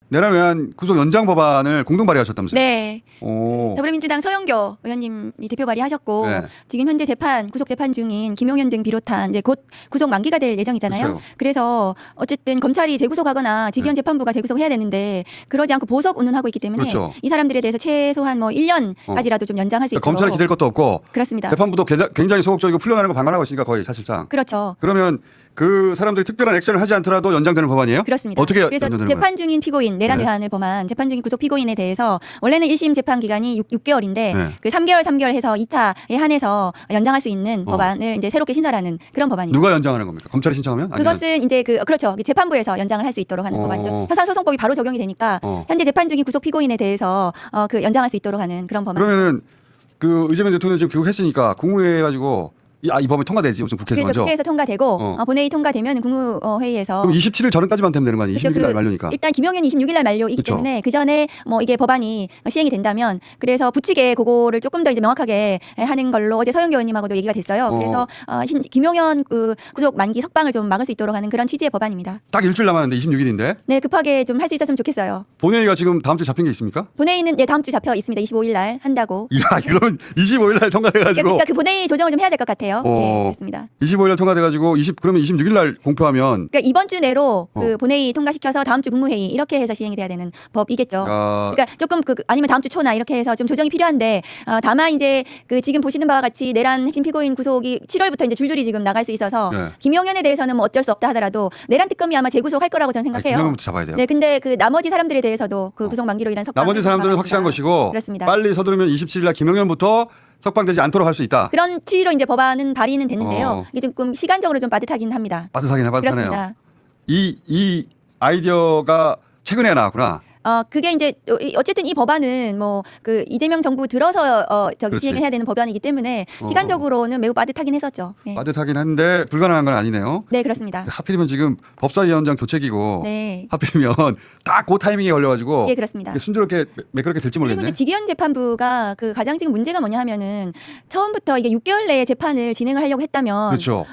내란 외환 구속 연장 법안을 공동 발의하셨다면서요? 네. 오. 더불어민주당 서영교 의원님이 대표 발의하셨고 네. 지금 현재 구속 재판 중인 김용현 등 비롯한 이제 곧 구속 만기가 될 예정이잖아요. 그렇죠. 그래서 어쨌든 검찰이 재구속하거나 직위원 재판부가 재구속해야 되는데 그러지 않고 보석 운운하고 있기 때문에 그렇죠. 이 사람들에 대해서 최소한 뭐 1년까지라도 좀 연장할 수 있도록. 검찰이 기댈 것도 없고 그렇습니다. 재판부도 굉장히 소극적이고 풀려나는 거 방관하고 있으니까 거의 사실상. 그렇죠. 그러면 그 사람들이 특별한 액션을 하지 않더라도 연장되는 법안이에요? 그렇습니다. 어떻게 그래서 연장되는 재판 중인 피고인 내란 네. 외환을 범한 재판 중인 구속 피고인에 대해서 원래는 1심 재판 기간이 6개월인데 네. 그 3개월 해서 2차에 한해서 연장할 수 있는 법안을 이제 새롭게 신설하는 그런 법안입니다. 누가 연장하는 겁니까? 검찰이 신청하면? 아니면? 그것은 이제 그렇죠. 재판부에서 연장을 할 수 있도록 하는 법안이죠. 형사소송법이 바로 적용이 되니까 현재 재판 중인 구속 피고인에 대해서 그 연장할 수 있도록 하는 그런 법안. 그러면은 그 이재명 대통령 지금 귀국했으니까 국무회의 해가지고 이 법안이 통과되지 무슨 국회에서 그래서 먼저. 국회에서 통과되고 본회의 통과되면 국무회의에서 그럼 27일 전까지만 되면 되는 거 아니에요? 26일 날 만료니까. 일단 김용현이 26일 날 만료이기 그쵸. 때문에 그 전에 뭐 이게 법안이 시행이 된다면 그래서 부칙에 그거를 조금 더 이제 명확하게 하는 걸로 어제 서영교 의원님하고도 얘기가 됐어요. 그래서 김용현 그 구속 만기 석방을 좀 막을 수 있도록 하는 그런 취지의 법안입니다. 딱 일주일 남았는데 26일인데 네, 급하게 좀 할 수 있었으면 좋겠어요. 본회의가 지금 다음 주에 잡힌 게 있습니까? 본회의는 네, 다음 주 잡혀 있습니다. 25일 날 한다고. 야, 그러면 25일 날 통과돼가지고 그러니까 그 본회의 조정을 좀 해야 될 것 같아요. 네, 그렇습니다. 25일 날 통과돼가지고 그러면 26일 날 공표하면 그러니까 이번 주 내로 그 본회의 통과시켜서 다음 주 국무회의 이렇게 해서 시행이 돼야 되는 법이겠죠. 그러니까 조금 아니면 다음 주 초나 이렇게 해서 좀 조정이 필요한데 다만 이제 그 지금 보시는 바와 같이 내란 핵심 피고인 구속이 7월부터 이제 줄줄이 지금 나갈 수 있어서 네. 김용현에 대해서는 뭐 어쩔 수 없다 하더라도 내란 특검이 아마 재구속할 거라고 저는 생각해요. 김용현부터 잡아야 돼요. 네, 근데 그 나머지 사람들에 대해서도 그 구속 만기로 인한 석방. 나머지 사람들은 확실한 것이고 그렇습니다. 빨리 서두르면 27일 날 김용현부터 석방되지 않도록 할 수 있다. 그런 취지로 이제 법안은 발의는 됐는데요. 이게 조금 시간적으로 좀 빠듯하긴 합니다. 빠듯하네요. 그렇습니다. 이 아이디어가 최근에 나왔구나. 그게 이제 어쨌든 이 법안은 뭐 그 이재명 정부 들어서 그렇지. 시행을 해야 되는 법안이기 때문에 시간적으로는 매우 빠듯하긴 했었죠. 네. 빠듯하긴 한데 불가능한 건 아니네요. 네, 그렇습니다. 하필이면 지금 법사위원장 교체기고 네. 하필이면 딱 그 타이밍에 걸려가지고 예, 그렇습니다. 순조롭게 매끄럽게 될지 그리고 모르겠네. 이제 직위원 재판부가 그 가장 지금 문제가 뭐냐 하면은 처음부터 이게 6개월 내에 재판을 진행을 하려고 했다면 그렇죠.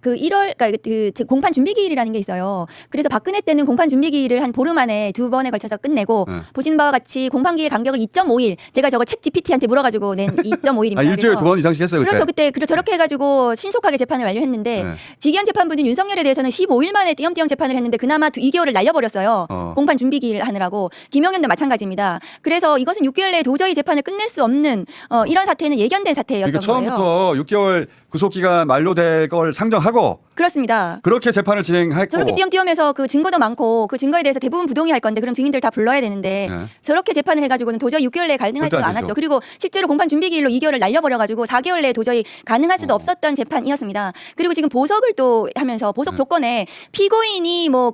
그 1월 그러니까 그 공판 준비기일이라는 게 있어요. 그래서 박근혜 때는 공판 준비기일을 한 보름 안에 2번에 걸쳐서 끝내고 네. 보시는 바와 같이 공판기일 간격을 2.5일 제가 저거 챗 GPT한테 물어가지고 낸 2.5일입니다. 일주일에 2번 이상씩 했어요 그때. 그렇죠. 그때 저렇게 해가지고 신속하게 재판을 완료했는데 네. 직위원 재판부는 윤석열에 대해서는 15일 만에 띄엄띄엄 재판을 했는데 그나마 2개월을 날려버렸어요. 공판 준비기일 하느라고. 김용현도 마찬가지입니다. 그래서 이것은 6개월 내에 도저히 재판을 끝낼 수 없는 이런 사태는 예견된 사태였던 그러니까 거예요. 처음부터 6개월 구속기간 만료될 걸 상정하고 그렇습니다. 그렇게 재판을 진행했고 저렇게 띄엄띄엄해서 그 증거도 많고 그 증거에 대해서 대부분 부동의할 건데 그럼 증인들 다 불러야 되는데 네. 저렇게 재판을 해가지고는 도저히 6개월 내에 가능하지도 절대 안 않았죠. 되죠. 그리고 실제로 공판 준비기일로 2개월을 날려버려가지고 4개월 내에 도저히 가능할 수도 없었던 재판이었습니다. 그리고 지금 보석을 또 하면서 보석 조건에 피고인이 뭐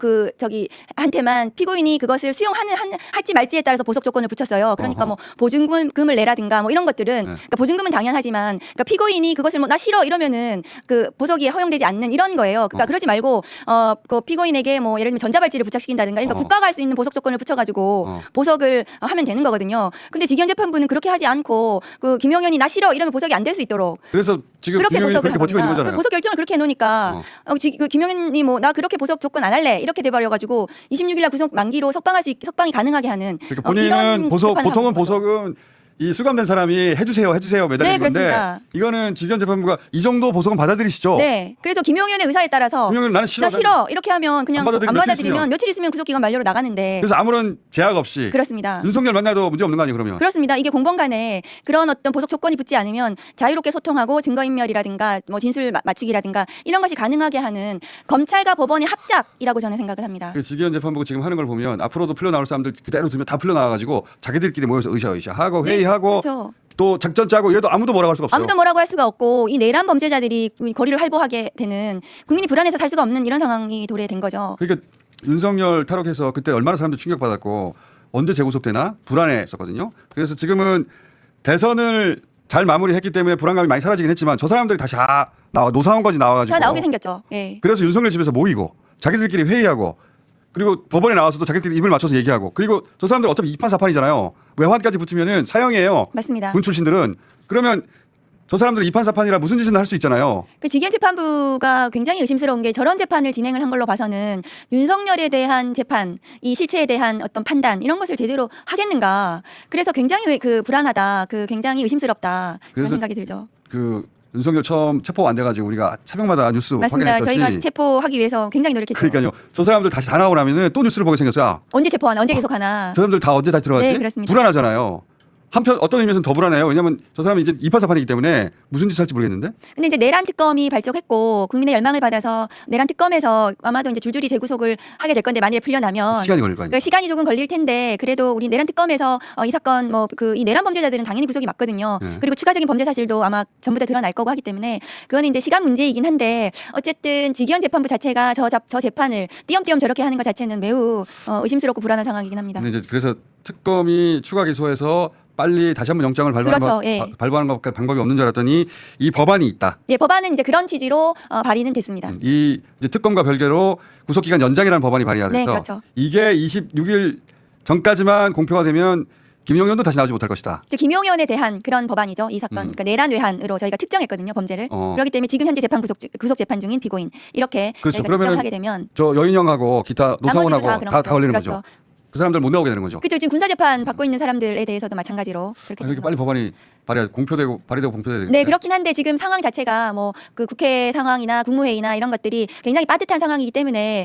한테만 피고인이 그것을 할지 말지에 따라서 보석 조건을 붙였어요. 그러니까 뭐 보증금을 내라든가 뭐 이런 것들은 그러니까 보증금은 당연하지만 그러니까 피고인이 그것을 뭐 나 싫어 이러면은 그 보석이 허용되지 않는 이런 거예요. 그러니까 그러지 말고 그 피고인에게 뭐 예를 들면 전자발찌를 부착시킨다든가 그러니까 국가가 할 수 있는 보석 조건을 붙여가지고 보석을 하면 되는 거거든요. 근데 직위원 재판부는 그렇게 하지 않고 그 김용현이 나 싫어 이러면 보석이 안 될 수 있도록 그래서 지금 그렇게 김용현이 보석을 그렇게 버티고 있는 합니다. 거잖아요. 보석 결정을 그렇게 해놓으니까 그 김용현이 뭐 나 그렇게 보석 조건 안 할래 이렇게 돼버려가지고 26일 날 구속 만기로 석방이 가능하게 하는 그러니까 본인은 보통은 보석은 이 수감된 사람이 해주세요 매달리는 네, 건데 그렇습니다. 이거는 직위원 재판부가 이 정도 보석은 받아들이시죠? 네. 그래서 김용현의 의사에 따라서 김용현 나는 나 싫어 이렇게 하면 그냥 안 받아들이면 며칠 있으면 구속기간 만료로 나가는데 그래서 아무런 제약 없이 그렇습니다. 윤석열 만나도 문제 없는 거 아니에요 그러면? 그렇습니다. 이게 공범 간에 그런 어떤 보석 조건이 붙지 않으면 자유롭게 소통하고 증거인멸이라든가 뭐 진술 맞추기라든가 이런 것이 가능하게 하는 검찰과 법원의 합작이라고 저는 생각을 합니다. 그 직위원 재판부가 지금 하는 걸 보면 앞으로도 풀려 나올 사람들 그대로 두면 다 풀려 나와가지고 자기들끼리 모여서 으쌰으쌰하고 회의하고 그렇죠. 또 작전 짜고 이래도 아무도 뭐라고 할 수가 없어요. 아무도 뭐라고 할 수가 없고 이 내란 범죄자들이 거리를 활보하게 되는 국민이 불안해서 살 수가 없는 이런 상황이 도래된 거죠. 그러니까 윤석열 탈옥해서 그때 얼마나 사람들 충격받았고 언제 재구속되나 불안했었거든요. 그래서 지금은 대선을 잘 마무리했기 때문에 불안감이 많이 사라지긴 했지만 저 사람들이 다시 노사원까지 나와가지고 다 나오게 생겼죠. 예. 그래서 윤석열 집에서 모이고 자기들끼리 회의하고 그리고 법원에 나와서도 자기들끼리 입을 맞춰서 얘기하고 그리고 저 사람들 어차피 2판 4판이잖아요. 외환까지 붙으면은 사형이에요. 맞습니다. 군 출신들은 그러면 저 사람들 이판사판이라 무슨 짓이나 할 수 있잖아요. 그 직위원 재판부가 굉장히 의심스러운 게 저런 재판을 진행을 한 걸로 봐서는 윤석열에 대한 재판, 이 실체에 대한 어떤 판단 이런 것을 제대로 하겠는가. 그래서 굉장히 그 불안하다, 그 굉장히 의심스럽다 그런 그래서 생각이 들죠. 그 윤석열 처음 체포 안 돼가지고 우리가 새벽마다 뉴스 맞습니다. 확인했듯이. 저희가 체포하기 위해서 굉장히 노력했죠. 그러니까요. 저 사람들 다시 다 나오고 나면은 또 뉴스를 보게 생겼어요. 언제 체포하나, 언제 계속하나. 저 사람들 다 언제 다시 들어갔지? 네, 그렇습니다. 불안하잖아요. 한편 어떤 의미에서는 더 불안해요. 왜냐하면 저 사람이 이제 이판사판이기 때문에 무슨 짓을 할지 모르겠는데. 근데 이제 내란 특검이 발족했고 국민의 열망을 받아서 내란 특검에서 아마도 이제 줄줄이 재구속을 하게 될 건데 만일에 풀려나면 시간이 걸릴 거 아니에요. 그러니까 시간이 조금 걸릴 텐데 그래도 우리 내란 특검에서 이 사건 뭐 그 이 내란 범죄자들은 당연히 구속이 맞거든요. 네. 그리고 추가적인 범죄 사실도 아마 전부 다 드러날 거고 하기 때문에 그거는 이제 시간 문제이긴 한데 어쨌든 직위원 재판부 자체가 저 재판을 띄엄띄엄 저렇게 하는 것 자체는 매우 의심스럽고 불안한 상황이긴 합니다. 근데 이제 그래서 특검이 추가 기소해서 빨리 다시 한번 영장을 발부하는, 그렇죠. 예. 발부하는 것밖에 방법이 없는 줄 알았더니 이 법안이 있다. 예, 법안은 이제 그런 취지로 발의는 됐습니다. 이 이제 특검과 별개로 구속기간 연장이라는 법안이 발의가 돼서 네, 그렇죠. 이게 26일 전까지만 공표가 되면 김용현도 다시 나오지 못할 것이다. 이제 김용현에 대한 그런 법안이죠. 이 사건. 음. 그러니까 내란 외환으로 저희가 특정했거든요. 범죄를. 어. 그렇기 때문에 지금 현재 재판 구속 재판 중인 피고인 이렇게 그렇죠. 저희가 그러면은 특정하게 되면 저 여인영하고 기타 노사원하고 나머지도 다 그런 걸리는 거죠. 거죠. 그 사람들 못 나오게 되는 거죠. 그렇죠. 지금 군사 재판 받고 있는 사람들에 대해서도 마찬가지로 그렇게 이렇게 되는 빨리 법안이 공표되고 발의되고 공표되고. 네, 그렇긴 한데 지금 상황 자체가 뭐 그 국회 상황이나 국무회의나 이런 것들이 굉장히 빠듯한 상황이기 때문에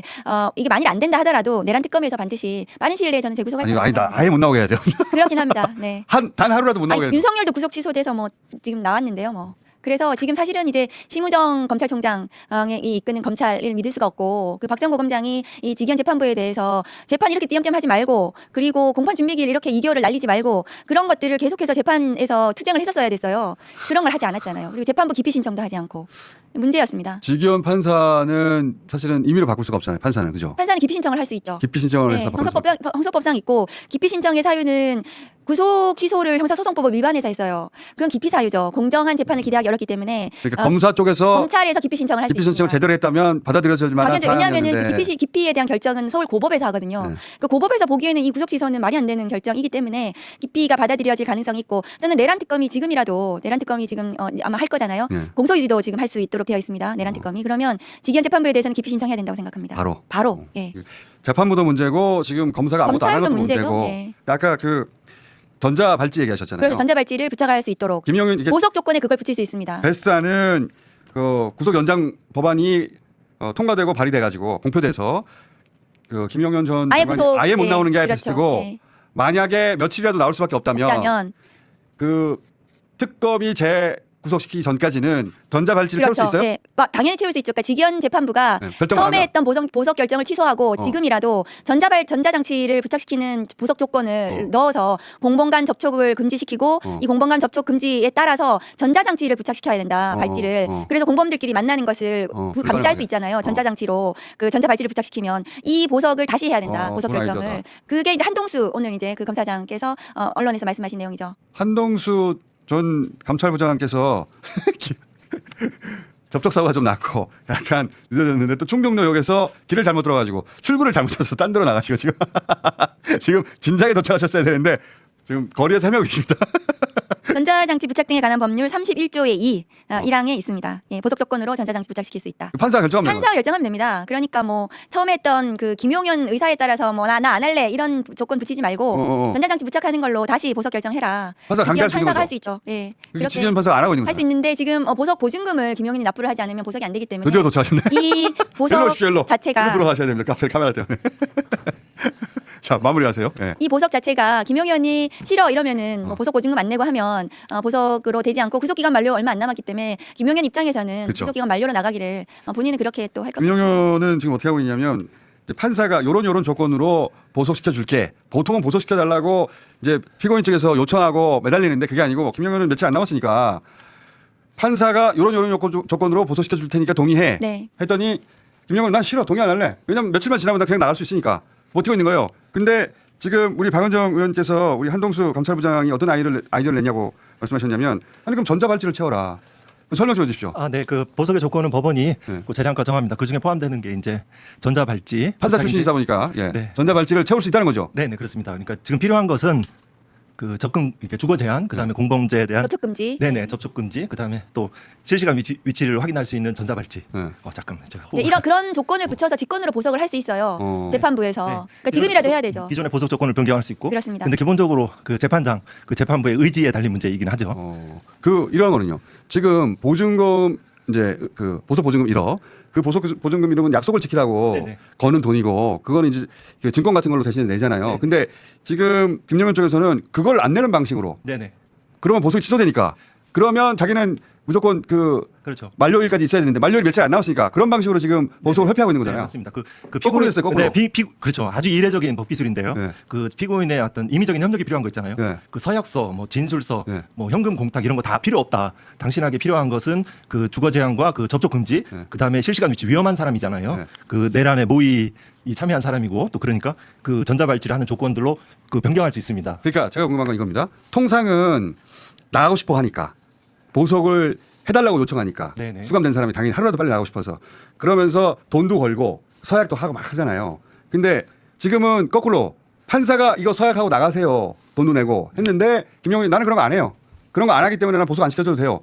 이게 만일 안 된다 하더라도 내란 특검에서 반드시 빠른 시일 내에 저는 재구속할 아니 거라고 아니다. 생각합니다. 아예 못 나오게 해야 돼요. 그렇긴 합니다. 네. 단 하루라도 못 나오게 해야 돼요. 윤석열도 구속 취소돼서 뭐 지금 나왔는데요, 뭐. 그래서 지금 사실은 이제 심우정 검찰총장이 이끄는 검찰을 믿을 수가 없고 그 박성고 검장이 이 직위원 재판부에 대해서 재판 이렇게 띄엄띄엄 하지 말고 그리고 공판 준비기일 이렇게 2개월을 날리지 말고 그런 것들을 계속해서 재판에서 투쟁을 했었어야 됐어요. 그런 걸 하지 않았잖아요. 그리고 재판부 기피 신청도 하지 않고 문제였습니다. 직위원 판사는 사실은 임의로 바꿀 수가 없잖아요. 판사는 그죠? 판사는 기피 신청을 할 수 있죠. 기피 신청을 네, 해서 바꿀 수가 없어요. 형사법상 있고 기피 신청의 사유는 구속 취소를 형사소송법을 위반해서 했어요. 그건 기피 사유죠. 공정한 재판을 기대하기 어렵기 때문에 그러니까 검사 쪽에서 검찰에서 기피 신청을 할 수 기피 있습니다. 신청을 제대로 했다면 받아들여질 만한 당연히 왜냐하면 사안이었는데. 기피에 대한 결정은 서울 고법에서 하거든요. 네. 그 고법에서 보기에는 이 구속 취소는 말이 안 되는 결정이기 때문에 기피가 받아들여질 가능성이 있고 저는 내란 특검이 지금 아마 할 거잖아요. 네. 공소유지도 지금 할 수 있도록 되어 있습니다. 내란 특검이 그러면 직위원 재판부에 대해서는 기피 신청해야 된다고 생각합니다. 바로. 예. 재판부도 문제고 지금 검사가 아무것도 안 하는 검찰도 것도 문제죠. 문제고. 네. 아까 그 전자발찌 얘기하셨잖아요. 그래서 전자발찌를 부착할 수 있도록 김용현 이게 보석 조건에 그걸 붙일 수 있습니다. 베스트안은 그 구속 연장 법안이 통과되고 발의돼 가지고 공표돼서 그 김용현 전 아예 장관이 구속, 아예 못 예, 나오는 게 그렇죠. 베스트고 예. 만약에 며칠이라도 나올 수밖에 없다면 그 특검이 구속시키기 전까지는 전자발찌를 채울 수 있어요? 네. 당연히 채울 수 있죠. 그러니까 직위원 재판부가 네, 결정을 처음에 하면. 했던 보석 결정을 취소하고 지금이라도 전자장치를 부착시키는 보석 조건을 넣어서 공범간 접촉을 금지시키고 이 공범간 접촉 금지에 따라서 전자장치를 부착시켜야 된다. 발찌를. 그래서 공범들끼리 만나는 것을 감시할 수 있잖아요. 전자장치로 그 전자발찌를 부착시키면 이 보석을 다시 해야 된다. 보석 그건 결정을. 아이디어다. 그게 이제 한동수 오늘 이제 그 검사장께서 언론에서 말씀하신 내용이죠. 한동수 전 감찰부장께서 접촉사고가 좀 났고 약간 늦어졌는데 또 충정로역에서 길을 잘못 들어가지고 출구를 잘못 찾아서 딴 데로 나가시고 지금 진작에 도착하셨어야 되는데 지금 거리에서 헤매고 계십니다. 전자장치 부착 등에 관한 법률 31조의 2 1항에 있습니다. 예, 보석 조건으로 전자장치 부착시킬 수 있다. 판사가 결정하면 판사가 결정하면 됩니다. 그러니까 뭐 처음에 했던 그 김용현 의사에 따라서 뭐 나 안 할래 이런 조건 붙이지 말고 전자장치 부착하는 걸로 다시 보석 결정해라. 판사가 강제할 수 있는 판사가 거죠? 할 수 있죠. 예. 지금 판사가 안 하고 있는 할 수 거죠. 있는데 있는데 지금 보석 보증금을 김용현이 납부를 하지 않으면 보석이 안 되기 때문에 드디어 도착하셨네. 이 보석 일로 오십시오, 일로. 자체가 일로 들어가셔야 됩니다. 카메라 때문에. 자 마무리하세요. 네. 이 보석 자체가 김용현이 싫어 이러면은 뭐 보석 보증금 안 내고 하면 보석으로 되지 않고 구속기간 만료 얼마 안 남았기 때문에 김용현 입장에서는 그렇죠. 구속기간 만료로 나가기를 본인은 그렇게 또 할 겁니다. 김용현은 지금 어떻게 하고 있냐면 이제 판사가 요런 조건으로 보석시켜 줄게. 보통은 보석시켜 달라고 이제 피고인 측에서 요청하고 매달리는데 그게 아니고 김용현은 며칠 안 남았으니까 판사가 요런 조건으로 보석시켜 줄 테니까 동의해. 네. 했더니 김용현 난 싫어. 동의 안 할래. 왜냐면 며칠만 지나면 나 그냥 나갈 수 있으니까. 버티고 있는 거예요. 근데 지금 우리 박은정 의원께서 우리 한동수 검찰부장이 어떤 아이디어를 냈냐고 말씀하셨냐면 아니 그럼 전자발찌를 채워라. 설명 좀 해주십시오. 네, 그 보석의 조건은 법원이 네. 그 재량과 정합니다. 그 중에 포함되는 게 이제 전자발찌. 판사 출신이다 보니까 네. 전자발찌를 채울 수 있다는 거죠. 네, 그렇습니다. 그러니까 지금 필요한 것은 그 접근 이렇게 주거 제한, 그다음에 공범죄에 대한 접촉 금지. 네네 접촉 금지, 그다음에 또 실시간 위치를 확인할 수 있는 전자발찌. 네. 잠깐만 제가 네, 이런 그런 조건을 붙여서 직권으로 보석을 할 수 있어요. 재판부에서. 네. 그러니까 지금이라도 해야 되죠. 기존의 보석 조건을 변경할 수 있고. 그렇습니다. 근데 기본적으로 그 재판장, 그 재판부의 의지에 달린 문제이긴 하죠. 그 이런 거는요. 지금 보증금 이제 그 보석 보증금 1억 그 보석 보증금 이름은 약속을 지키라고 네네. 거는 돈이고 그거는 이제 그 증권 같은 걸로 대신에 내잖아요. 네. 근데 지금 김영현 쪽에서는 그걸 안 내는 방식으로 네네. 그러면 보석이 취소되니까 그러면 자기는 무조건 그 그렇죠. 만료일까지 있어야 되는데 만료일 며칠 안 남았으니까 그런 방식으로 지금 보석을 회피하고 있는 네, 거잖아요. 맞습니다. 그 거꾸로 됐어요, 거꾸로. 네, 그렇죠. 아주 이례적인 법 기술인데요. 네. 그 피고인의 어떤 임의적인 협력이 필요한 거 있잖아요. 네. 그 서약서, 뭐 진술서, 네. 뭐 현금 공탁 이런 거 다 필요 없다. 당신에게 필요한 것은 그 주거 제한과 그 접촉 금지, 네. 그다음에 실시간 위치 위험한 사람이잖아요. 네. 그 내란의 모의 이 참여한 사람이고 또 그러니까 그 전자발찌를 하는 조건들로 그 변경할 수 있습니다. 그러니까 제가 궁금한 건 이겁니다. 통상은 나가고 싶어 하니까 보석을 해달라고 요청하니까 네네. 수감된 사람이 당연히 하루라도 빨리 나가고 싶어서 그러면서 돈도 걸고 서약도 하고 막 하잖아요. 근데 지금은 거꾸로 판사가 이거 서약하고 나가세요. 돈도 내고 했는데 김영훈이 나는 그런 거 안 해요. 그런 거 안 하기 때문에 난 보석 안 시켜줘도 돼요.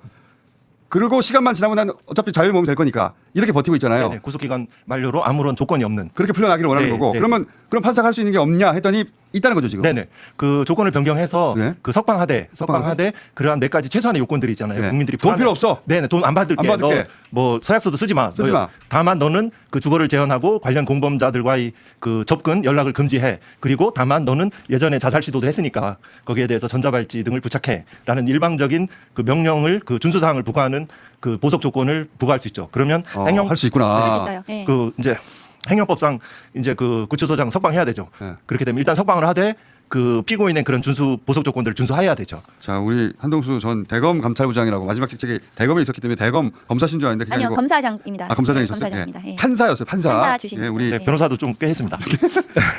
그리고 시간만 지나면 난 어차피 자유를 모으면 될 거니까 이렇게 버티고 있잖아요. 네네. 구속기간 만료로 아무런 조건이 없는. 그렇게 풀려나기를 원하는 네, 거고 네. 그러면 그럼 판사가 할 수 있는 게 없냐 했더니 있다는 거죠 지금. 네네. 그 조건을 변경해서 네. 그 석방하되 그러한 네 가지 최소한의 요건들이 있잖아요. 네. 국민들이 돈 필요 없어. 네네. 돈 안 받을게. 안 받을게. 너 뭐 서약서도 쓰지 마. 쓰지 마. 다만 너는 그 주거를 제한하고 관련 공범자들과의 그 접근 연락을 금지해. 그리고 다만 너는 예전에 자살 시도도 했으니까 거기에 대해서 전자발찌 등을 부착해라는 일방적인 그 명령을 그 준수 사항을 부과하는 그 보석 조건을 부과할 수 있죠. 그러면 행정 할 수 있구나. 그럴 수 있어요. 네. 그 이제 행정법상 이제 그 구치소장 석방해야 되죠. 네. 그렇게 되면 일단 석방을 하되 그 피고인의 그런 준수 보석 조건들을 준수해야 되죠. 자, 우리 한동수 전 대검 감찰부장이라고 마지막 직책이 대검에 있었기 때문에 대검 검사신 줄 알았는데 그게 아니요, 아니고 검사장입니다. 검사장이셨어요. 검사장입니다. 예. 판사였어요. 판사. 판사 출신입니다. 우리 네, 변호사도 좀 꽤 했습니다.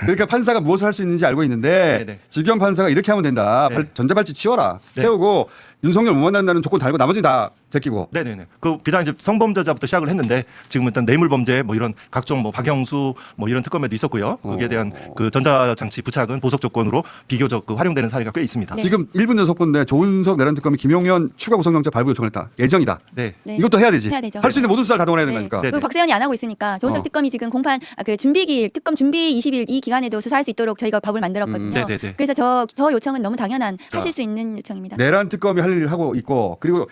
그러니까 판사가 무엇을 할 수 있는지 알고 있는데 네네. 지겸 판사가 이렇게 하면 된다. 네. 전자발찌 치워라. 네. 세우고 윤석열 못 만난다는 조건 달고 나머지는 다 제끼고. 네네네. 그 비단 이제 성범죄자부터 시작을 했는데 지금 일단 뇌물범죄 뭐 이런 각종 뭐 박영수 뭐 이런 특검에도 있었고요. 거기에 대한 그 전자장치 부착은 보석 조건으로 비교적 그 활용되는 사례가 꽤 있습니다. 네. 지금 1분 연속건데 조은석 내란 특검이 김용현 추가 구속영장 발부 요청을 했다. 예정이다. 네. 네. 이것도 해야 되지. 해야 되죠. 할 수 있는 모든 수사를 다 동원해야 되는 네. 거니까. 네. 그 박세현이 안 하고 있으니까 조은석 특검이 지금 공판 그 준비기일 특검 준비 20일 이 기간에도 수사할 수 있도록 저희가 법을 만들었거든요. 네네네. 그래서 저 요청은 너무 당연한 하실 수 있는 요청입니다. 내란 특검이 할 일을 하고 있고 그리고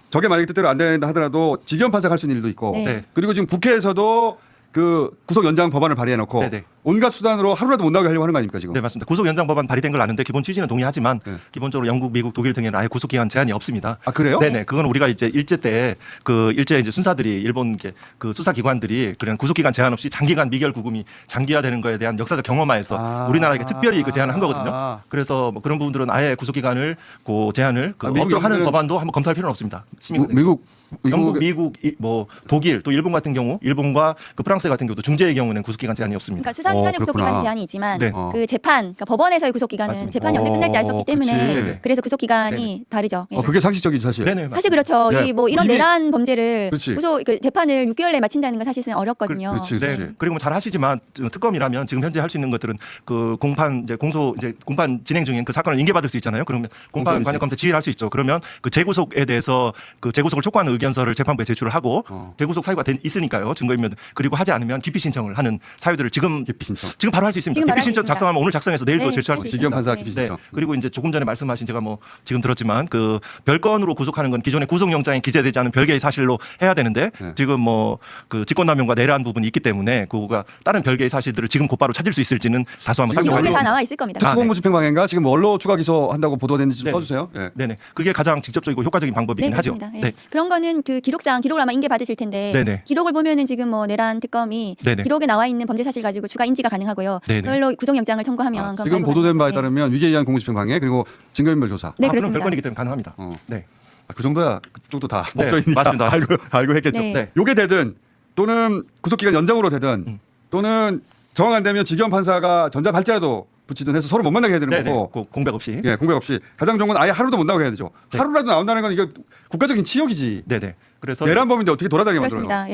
저게 만약에 뜻대로 안 된다 하더라도 지겸 판사가 할 수 있는 일도 있고 네. 네. 그리고 지금 국회에서도 그 구속 연장 법안을 발의해 놓고 네네. 온갖 수단으로 하루라도 못 나오게 하려고 하는 거 아닙니까 지금? 네 맞습니다. 구속 연장 법안 발의된 걸 아는데 기본 취지는 동의하지만 네. 기본적으로 영국, 미국, 독일 등에는 아예 구속 기간 제한이 없습니다. 아 그래요? 네네. 그건 우리가 이제 일제 때 그 일제 이제 순사들이 일본 그 수사 기관들이 그런 구속 기간 제한 없이 장기간 미결 구금이 장기화되는 거에 대한 역사적 경험하에서 우리나라에게 특별히 그 제한을 한 거거든요. 그래서 뭐 그런 부분들은 아예 구속 기간을 그 제한을 그 미국, 없도록 하는 영국은- 법안도 한번 검토할 필요는 없습니다. 시민들. 미국 영국, 미국, 뭐 독일 또 일본 같은 경우, 일본과 그 프랑스 같은 경우도 중재의 경우는 구속 기간 제한이 없습니다. 그러니까 수사기관의 그렇구나. 구속기간 제한이 있지만 네. 그 재판, 그러니까 법원에서의 구속기간은 맞습니다. 재판이 언제 끝날지 알 수 없기 때문에 그치. 그래서 구속기간이 다르죠. 예. 그게 상식적이지 사실. 네네. 사실 그렇죠. 네. 이 뭐 이런 이미- 내란 범죄를 그렇지. 구속 그 재판을 6개월 내에 마친다는 건 사실은 어렵거든요. 그렇지, 그렇지. 네. 그리고 뭐 잘 하시지만 특검이라면 지금 현재 할 수 있는 것들은 그 공판 이제 공판 진행 중인 그 사건을 인계받을 수 있잖아요. 그러면 공판 공소유지. 관여 검사 지휘할 수 있죠. 그러면 그 재구속에 대해서 그 재구속을 촉구하는 의견서를 재판부에 제출을 하고 재구속 사유가 있으니까요. 증거인멸 그리고 하지 않으면 기피 신청을 하는 사유들을 지금 기피 신청. 지금 바로 할 수 있습니다. 지금 바로 기피 할수 신청 있습니다. 작성하면 오늘 작성해서 내일도 네, 제출할 수 할수 있습니다. 지겸 판사 네. 기피 네. 신청. 그리고 이제 조금 전에 말씀하신 제가 뭐 지금 들었지만 그 별건으로 구속하는 건 기존의 구속영장에 기재되지 않은 별개의 사실로 해야 되는데 네. 지금 뭐 그 직권남용과 내란 부분이 있기 때문에 그거가 다른 별개의 사실들을 지금 곧바로 찾을 수 있을지는 다소 한번 지금 기록에 다 살펴보겠습니다. 나와 있을 겁니다. 특수공무집행방해인가 지금 뭘로 추가 기소한다고 보도됐는지 좀 네. 써주세요. 예. 네네. 그게 가장 직접적이고 효과적인 방법이긴 네, 하죠. 그렇습니다. 예. 네. 그런 거는 그 기록을 아마 인계 받으실 텐데 네네. 기록을 보면은 지금 뭐 내란 특검이 네네. 기록에 나와 있는 범죄 사실 가지고 추가 인지가 가능하고요. 네네. 그걸로 구속영장을 청구하면 그건 지금 발부 보도된 바에 가능하죠. 따르면 위계에 의한 공무집행방해 그리고 증거인멸 조사. 네, 아, 그럼 그렇습니다. 별건이기 때문에 가능합니다. 그 정도야 그쪽도 다 네, 법조인이니까 맞습니다. 알고 했겠죠. 네. 네. 요게 되든 또는 구속기간 연장으로 되든 또는 정 안 되면 지겸 판사가 전자발찌라도 붙이든 해서 서로 못 만나게 해야 되는 네네. 거고 공백 없이. 예, 공백 없이 가장 좋은 건 아예 하루도 못 나오게 해야 되죠. 네. 하루라도 나온다는 건 이게 국가적인 치욕이지. 네네. 그래서 내란범인데 어떻게 돌아다니게 만들어요. 그렇습니다. 예.